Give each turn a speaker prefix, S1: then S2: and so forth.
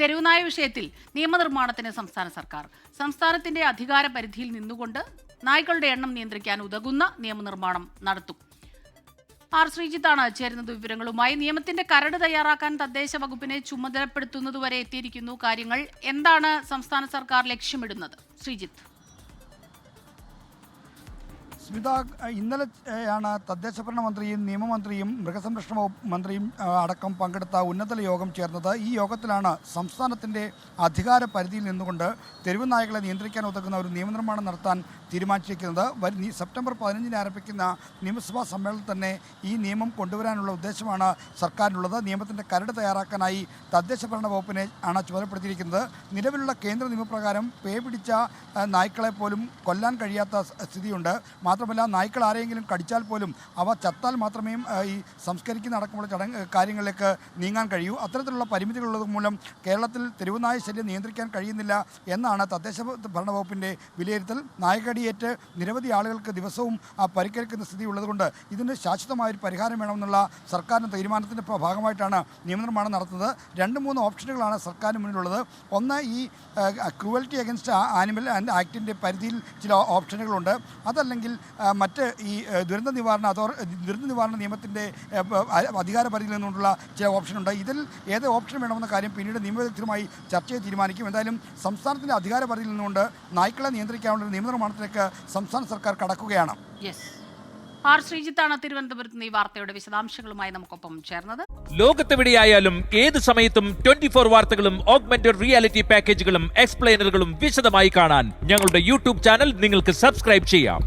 S1: തെരുവുനായ വിഷയത്തിൽ നിയമനിർമ്മാണത്തിന് സംസ്ഥാന സർക്കാർ സംസ്ഥാനത്തിന്റെ അധികാര പരിധിയിൽ നിന്നുകൊണ്ട് നായ്ക്കളുടെ എണ്ണം നിയന്ത്രിക്കാൻ ഉതകുന്ന നിയമനിർമ്മാണം നടത്തും. ആർ ശ്രീജിത്താണ് ചേരുന്നത് വിവരങ്ങളുമായി. നിയമത്തിന്റെ കരട് തയ്യാറാക്കാൻ തദ്ദേശ വകുപ്പിനെ ചുമതലപ്പെടുത്തുന്നതുവരെ എത്തിയിരിക്കുന്നു കാര്യങ്ങൾ. എന്താണ് സംസ്ഥാന സർക്കാർ ലക്ഷ്യമിടുന്നത്? ശ്രീജിത്ത്.
S2: സ്മിത, ഇന്നലെയാണ് തദ്ദേശഭരണ മന്ത്രിയും നിയമമന്ത്രിയും മൃഗസംരക്ഷണ വകുപ്പ് മന്ത്രിയും അടക്കം പങ്കെടുത്ത ഉന്നതതല യോഗം ചേർന്നത്. ഈ യോഗത്തിലാണ് സംസ്ഥാനത്തിൻ്റെ അധികാര പരിധിയിൽ നിന്നുകൊണ്ട് തെരുവ് നായകളെ നിയന്ത്രിക്കാൻ ഉതകുന്ന ഒരു നിയമനിർമ്മാണം നടത്താൻ തീരുമാനിച്ചിരിക്കുന്നത്. സെപ്റ്റംബർ 15 ആരംഭിക്കുന്ന നിയമസഭാ സമ്മേളനത്തിൽ തന്നെ ഈ നിയമം കൊണ്ടുവരാനുള്ള ഉദ്ദേശമാണ് സർക്കാരിനുള്ളത്. നിയമത്തിൻ്റെ കരട് തയ്യാറാക്കാനായി തദ്ദേശഭരണ വകുപ്പിനെ ആണ് ചുമതലപ്പെടുത്തിയിരിക്കുന്നത്. നിലവിലുള്ള കേന്ദ്ര നിയമപ്രകാരം പേ പിടിച്ച നായ്ക്കളെ പോലും കൊല്ലാൻ കഴിയാത്ത സ്ഥിതിയുണ്ട്. മാത്രമല്ല, നായ്ക്കൾ ആരെങ്കിലും കടിച്ചാൽ പോലും അവ ചത്താൽ മാത്രമേ ഈ സംസ്കരിക്കുന്ന അടക്കമുള്ള കാര്യങ്ങളിലേക്ക് നീങ്ങാൻ കഴിയൂ. അത്തരത്തിലുള്ള പരിമിതികളുള്ളത് മൂലം കേരളത്തിൽ തെരുവുനായ ശല്യം നിയന്ത്രിക്കാൻ കഴിയുന്നില്ല എന്നാണ് തദ്ദേശ ഭരണ വകുപ്പിൻ്റെ വിലയിരുത്തൽ. നായകടിയേറ്റ് നിരവധി ആളുകൾക്ക് ദിവസവും പരിക്കേൽക്കുന്ന സ്ഥിതി ഉള്ളതുകൊണ്ട് ഇതിന് ശാശ്വതമായൊരു പരിഹാരം വേണമെന്നുള്ള സർക്കാരിൻ്റെ തീരുമാനത്തിൻ്റെ ഭാഗമായിട്ടാണ് നിയമനിർമ്മാണം നടത്തുന്നത്. 2-3 ഓപ്ഷനുകളാണ് സർക്കാരിന് മുന്നിലുള്ളത്. ഒന്ന്, ഈ ക്രൂവൽറ്റി അഗൻസ്റ്റ് ആനിമൽ ആൻഡ് ആക്ടിൻ്റെ പരിധിയിൽ ചില ഓപ്ഷനുകളുണ്ട്. അതല്ലെങ്കിൽ മറ്റ് ഈ ദുരന്ത നിവാരണ നിയമത്തിൻ്റെ അധികാര പരിധിയിൽ നിന്നുള്ള ചില ഓപ്ഷനുണ്ട്. ഇതിൽ ഏത് ഓപ്ഷൻ വേണമെന്ന കാര്യം പിന്നീട് നിയമവിദഗ്ധരുമായി ചർച്ച ചെയ്ത് തീരുമാനിക്കും. എന്തായാലും സംസ്ഥാനത്തിൻ്റെ അധികാര പരിധിയിൽ നിന്നുകൊണ്ട് നായ്ക്കളെ നിയന്ത്രിക്കാനുള്ള നിയമനിർമ്മാണത്തിലേക്ക് സംസ്ഥാന സർക്കാർ കടക്കുകയാണ്.
S1: ആർ ശ്രീജിത്താണ് തിരുവനന്തപുരത്ത് നിന്ന് ഈ വാർത്തയുടെ വിശദാംശങ്ങളുമായി നമുക്കൊപ്പം ചേർന്നത്.
S3: ലോകത്തെവിടെയായാലും ഏത് സമയത്തും 24 വാർത്തകളും ഓഗ്മെന്റഡ് റിയാലിറ്റി പാക്കേജുകളും എക്സ്പ്ലെയിനറുകളും വിശദമായി കാണാൻ ഞങ്ങളുടെ യൂട്യൂബ് ചാനൽ നിങ്ങൾക്ക് സബ്സ്ക്രൈബ് ചെയ്യാം.